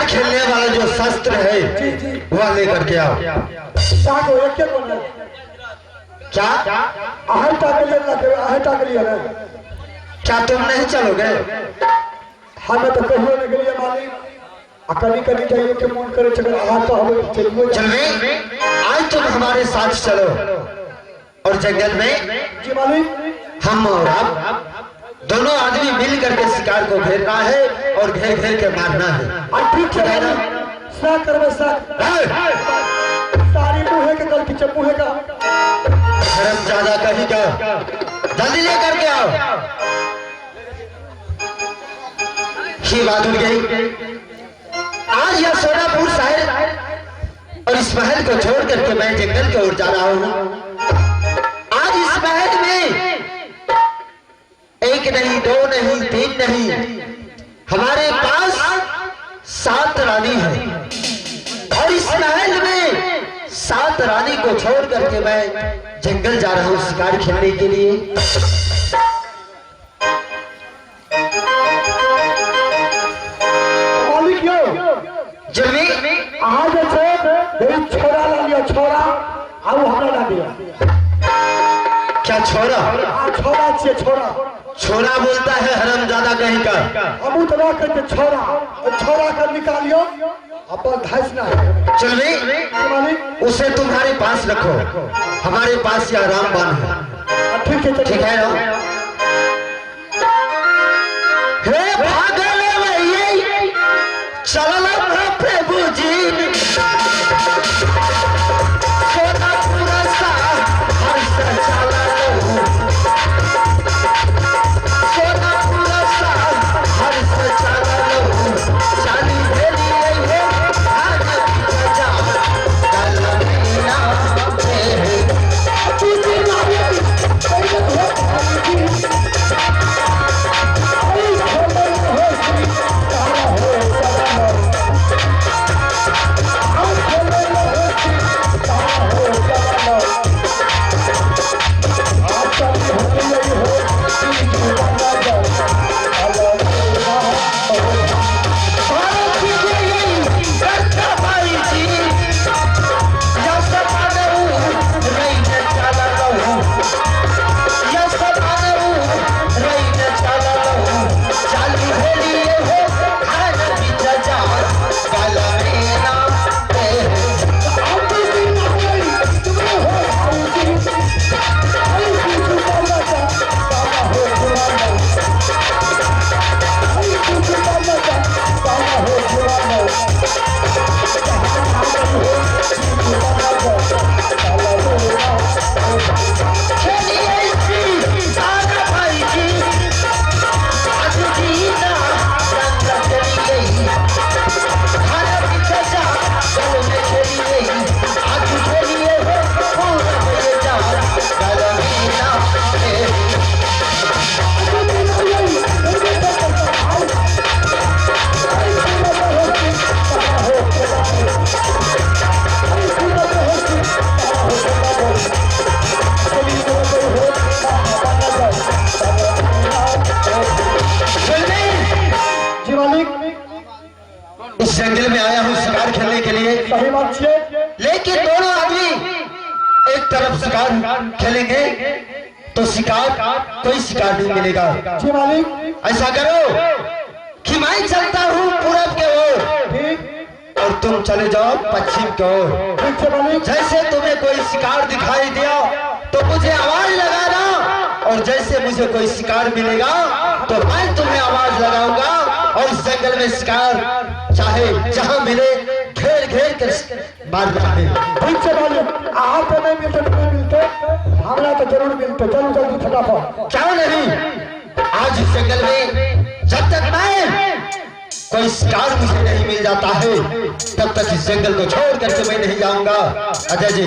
खेलने वाला जो शस्त्र है वह लेकर के आओ। क्या क्या तुम नहीं चलोगे? हमें तो कहियो नहीं गलिए मालिक। कभी कभी चाहिए कि मन करे चलो तो हम चलिए। चलवे आज तुम हमारे साथ चलो और जंगल में जी मालिक हम और आप दोनों आदमी मिल करके शिकार को घेरना है और घेर घेर के मारना है। ठीक है ना? साथ करवे साथ सारी मुँह के गलती से मुँह का शर्म ज्यादा कहीं का जल्दी लेकर के आओ। ये बात उड़ गई। आज यह सोनापुर शहर और इस महल को छोड़ करके मैं जंगल की ओर जा रहा हूँ। आज इस महल में एक नहीं, दो नहीं, तीन नहीं, हमारे पास 7 रानी है और इस महल में 7 रानी को छोड़ करके मैं जंगल जा रहा हूँ शिकार खेलने के लिए। आज छोरा ला लिया छोरा आओ हमरा ला दिया। क्या छोरा? छोरा छे छोरा। छोरा बोलता है हरामजादा कहीं का। अब उतना करके छोरा छोरा कर निकालियो अपन घसना है। चल भाई उसे तुम्हारे पास रखो, हमारे पास यह रामबाण है। ठीक है ना? हे भागले भैया चल प्रभु जी सोनापुर सा हर से चला सोनापुर सा हर से चला चाली भेली है आज जा कल मीना इस जंगल में आया हूँ शिकार खेलने के लिए। सही बात है। लेकिन दोनों आदमी एक तरफ शिकार खेलेंगे तो शिकार कोई शिकार नहीं मिलेगा। जी मालिक ऐसा करो कि मैं चलता हूँ पूरब के ओर और तुम चले जाओ पश्चिम की ओर। जैसे तुम्हें कोई शिकार दिखाई दिया तो मुझे आवाज लगाना और जैसे मुझे कोई शिकार मिलेगा तो मैं तुम्हें आवाज लगाऊंगा और इस जंगल में शिकार चाहे जहां मिले घेर घेर कर मारना है। ठीक से मालिक आप तो नहीं मिलते तो नहीं मिलते हमरा तो जरूर मिलते। चलो जल्दी फटाफट। क्यों नहीं? आज इस जंगल में जब तक मैं कोई शिकार मुझे नहीं मिल जाता है तब तक इस जंगल को छोड़ करके मैं नहीं जाऊंगा। अजय जी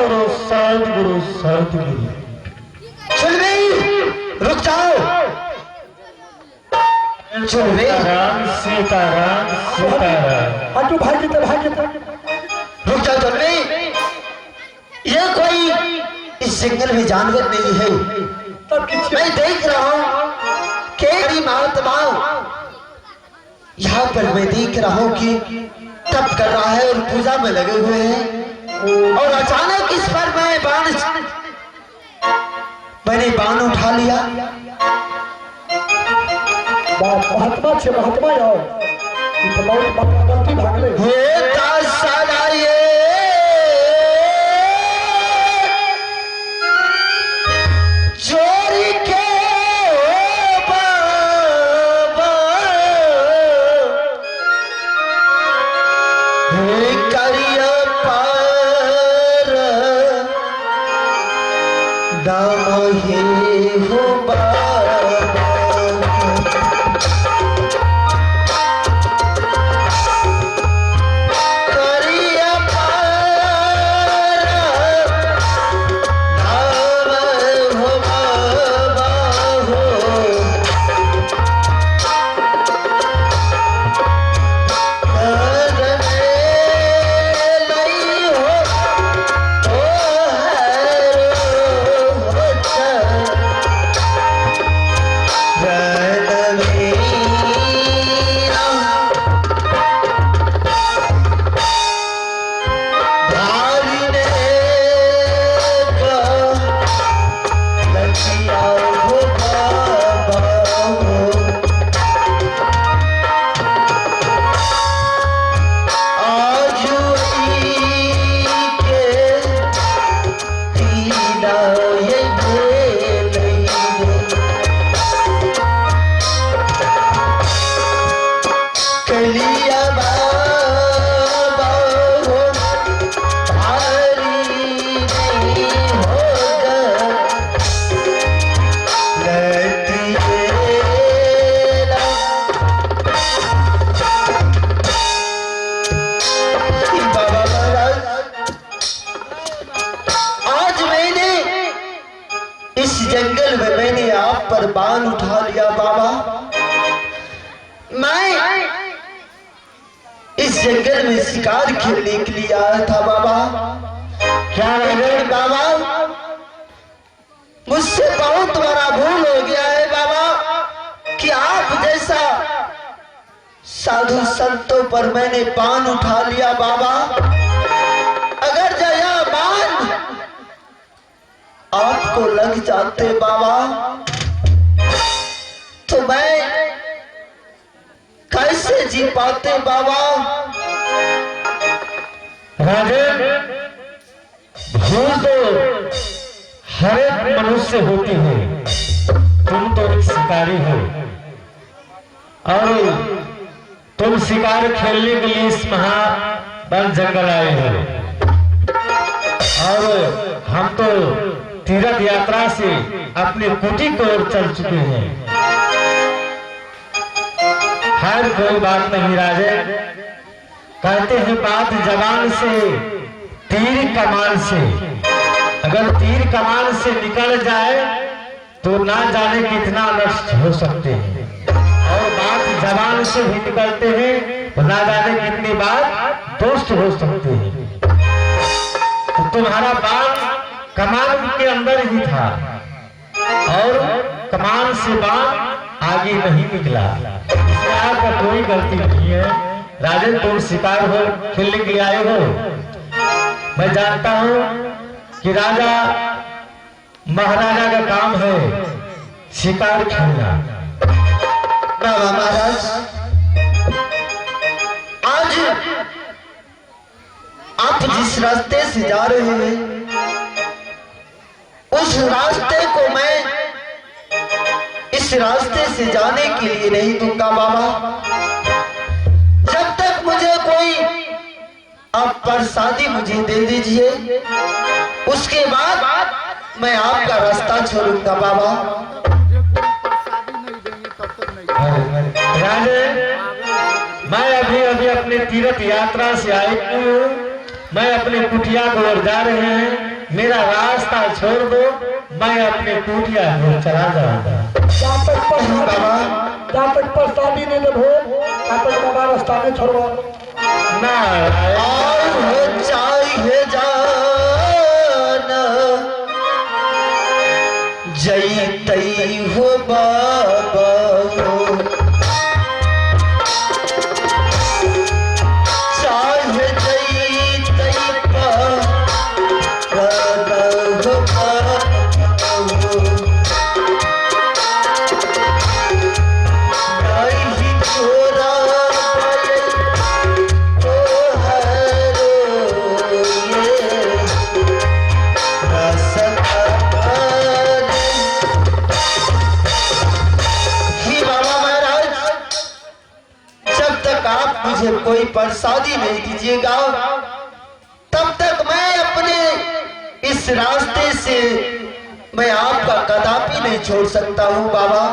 सदगुरु सदगुरु। सुन गई, रुक जाओ। सुन गई, सीताराम सीताराम। हटो भाई की तरफ, भाई की तरफ। रुक जाओ। सुन गई, ये कोई इस जंगल में जानवर नहीं है। तब किसी मैं देख रहा हूँ कि बड़ी महात्मा यहाँ पर मैं देख रहा हूँ कि तप कर रहा है और पूजा में लगे हुए हैं। और अचानक इस पर मैंने बाण उठा लिया। महात्मा से महात्मा आओ, गलती भाग ले। होता सारा ये चोरी के बाबा करिया पार दाम हे हो बाबा। करिया पार दाम हो बाबा हो। जंगल में मैंने आप पर बाण उठा लिया बाबा। मैं इस जंगल में शिकार खेलने के लिए आया था बाबा। क्या बाबा, मुझसे बहुत बड़ा भूल हो गया है बाबा कि आप जैसा साधु संतों पर मैंने बाण उठा लिया बाबा। अगर जया बाण आपको लग जाते बाबा तो मैं कैसे जी पाते बाबा। राजन, भूल तो हर एक मनुष्य होती है। तुम तो एक शिकारी हो और तुम शिकार खेलने के लिए इस महावन जंगल आए हो और हम तो तीर्थ यात्रा से अपने कुटी की ओर चल चुके हैं। हर कोई बात नहीं राजन, कहते हैं बात जबान से तीर कमान से। अगर तीर कमान से निकल जाए तो ना जाने कितना नष्ट हो सकते हैं और बात जबान से भी निकलते हैं तो ना जाने कितनी बार दोस्त हो सकते हैं। तो तुम्हारा बाण कमान के अंदर ही था और कमान से बाण आगे नहीं निकला। इसमें आपका कोई गलती नहीं है राजन। तुम शिकार हो, खेलने के लिए आए हो। मैं जानता हूं कि राजा महाराजा का काम है शिकार खेलना। बाबा महाराज, आज आप जिस रास्ते से जा रहे हैं उस रास्ते को मैं इस रास्ते से जाने के लिए नहीं दूंगा बाबा। जब तक मुझे कोई आप प्रसादी मुझे दे दीजिए, उसके बाद मैं आपका रास्ता छोड़ूंगा बाबा। राजन, मैं अभी अपने तीर्थ यात्रा से आई हूँ। मैं अपने कुटिया को ओर जा रहे हैं। छोड़ दो, मैं अपने कुटिया में चला जाऊंगा। जहाँ तक प्रसादी नहीं देबो तहाँ तक बाबा रास्ता में छोड़ो ना हो चाहिए जाना जई तई हो बाबा हो चाहे जई तई बाबा हो बाबा हो नहीं छोरा मुझे कोई प्रसादी नहीं दीजिएगा तब तक मैं अपने इस रास्ते से मैं आपका कदापि नहीं छोड़ सकता हूँ बाबा।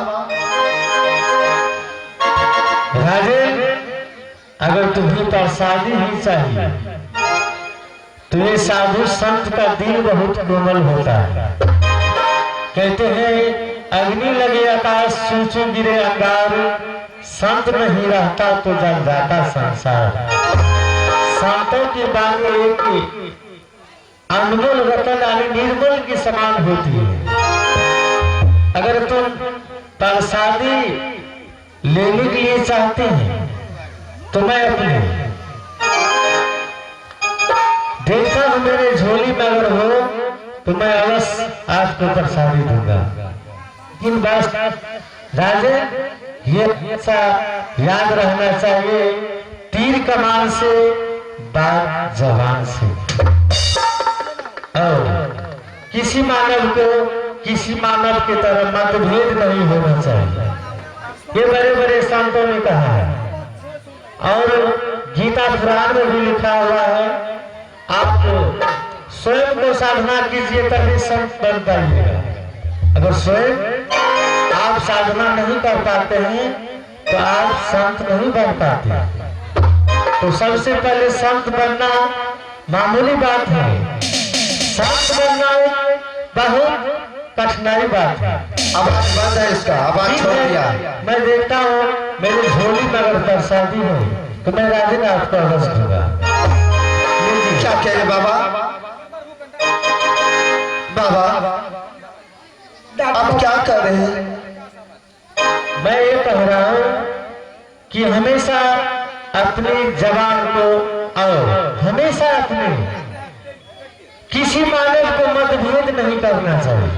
राजेन, अगर तुम्हें प्रसादी ही चाहिए तो ये साधु संत का दिल बहुत कोमल होता है। कहते हैं अग्नि लगे आकाश सूचो गिरे अंगार, संत नहीं रहता तो जल जाता संसार। संतों की बात एक अनमोल रतन यानी निर्मल की समान होती है। अगर तुम प्रसादी लेने के लिए चाहते हैं तो मैं अपने देखता हूं मेरे झोली में अगर हो तो मैं अवश्य आपको प्रसादी दूंगा। लेकिन बस राजे ये ऐसा याद रहना चाहिए, तीर कमान से बात जवान से। और किसी मानव को किसी मानव की तरह मतभेद नहीं होना चाहिए, ये बड़े बड़े संतों ने कहा है। और गीता पुराण में भी लिखा हुआ है, आप स्वयं को साधना कीजिए तभी संत बन पाइएगा। अगर स्वयं आप साधना नहीं कर पाते हैं तो आप संत नहीं बन पाते। तो सबसे पहले संत बनना मामूली बात है, संत बनना बहुत कठिनाई बात है। आवाज बंद है इसका, आवाज छोड़ दिया। मैं देखता हूँ मेरी झोली में अगर प्रसादी हो तो मैं राजी आपको अवश्य दूंगा। क्या कह रहे बाबा? बाबा आप क्या कर रहे हैं? मैं ये कह रहा हूँ कि हमेशा अपनी जबान को और हमेशा अपने किसी मानव को मतभेद नहीं करना चाहिए,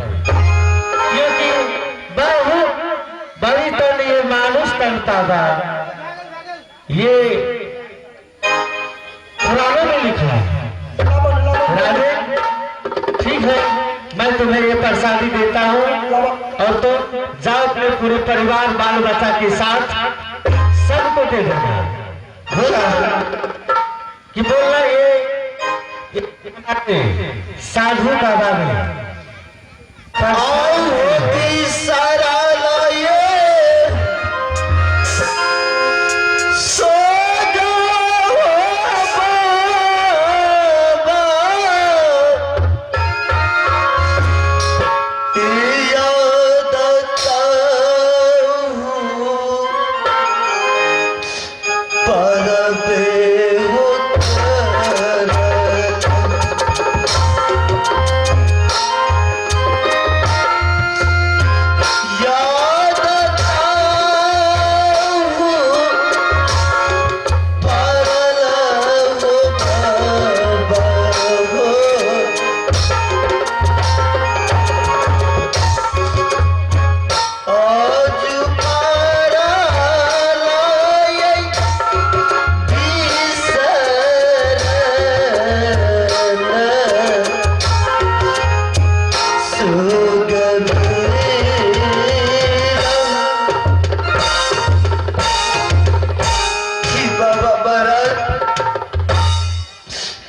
क्योंकि बहुत बड़ी तन ये मानुष तनता था, ये पुराणों में लिखा है। राजे ठीक है, मैं तुम्हें ये प्रसादी देता हूँ और तो जाओ अपने पूरे परिवार बाल बच्चा के साथ सबको दे देना। कि बोलना ये साधु बाबा ने सारा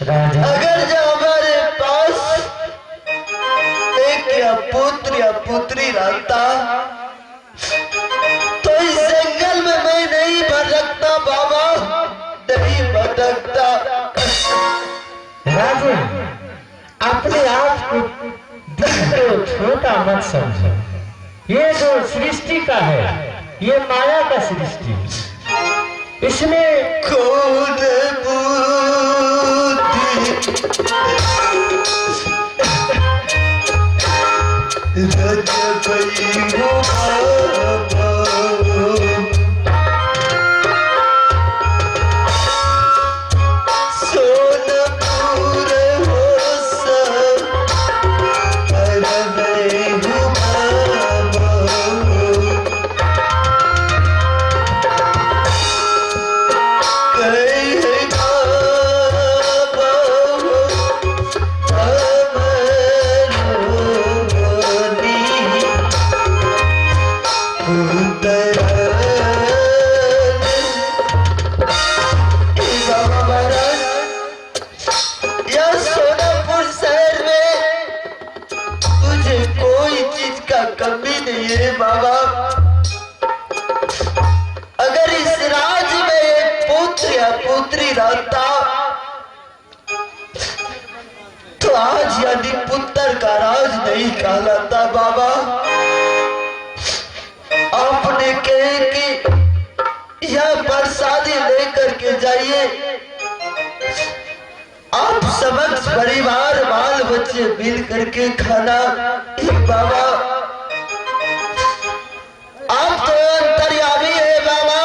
अगर जो हमारे पास एक या पुत्री रहता तो इस जंगल में मैं नहीं भटकता बाबा, नहीं भटकता। राजू अपने आप को को छोटा मत समझो। ये जो सृष्टि का है ये माया का सृष्टि है। इसमें कौन कमी नहीं है बाबा। अगर इस राज में एक पुत्र या पुत्री रहता तो आज यदि पुत्र का राज नहीं कहलाता बाबा। आपने कहे कि यह प्रसादी लेकर के जाइए, आप समक्ष परिवार बाल बच्चे मिल करके खाना। बाबा आप तो अंतर्यामी है बाबा,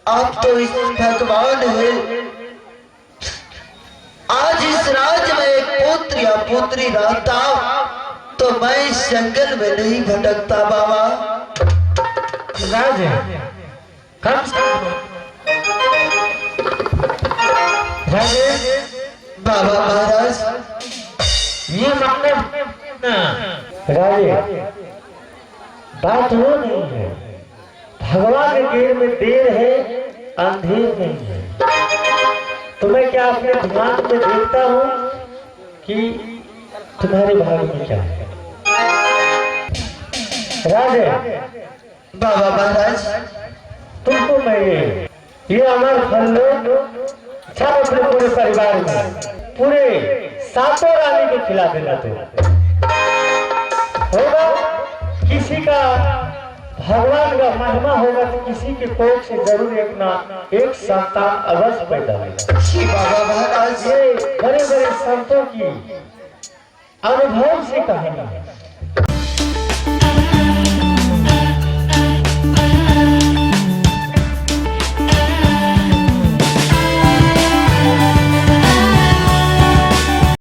आप तो इस भगवान है। आज इस राज्य में एक पुत्र या पुत्री रहता तो मैं इस जंगल में नहीं भटकता बाबा। राज कम बाबा महाराज ये मतलब राजे बात वो नहीं है। भगवान के गेर में देर है अंधेर नहीं है। तो मैं क्या अपने दिमाग में देखता हूँ कि तुम्हारे भाग में क्या है। राजे बाबा महाराज तुमको मैं ये अमर फल लो, सब अपने पूरे परिवार में पूरे सातों रानी को खिला देना। तो होगा किसी का भगवान का महिमा होगा तो किसी के कोख से जरूर एक संतान अवश्य पैदा होगा। बाबा महाराज ये बड़े बड़े संतों की अनुभव से कहानी है।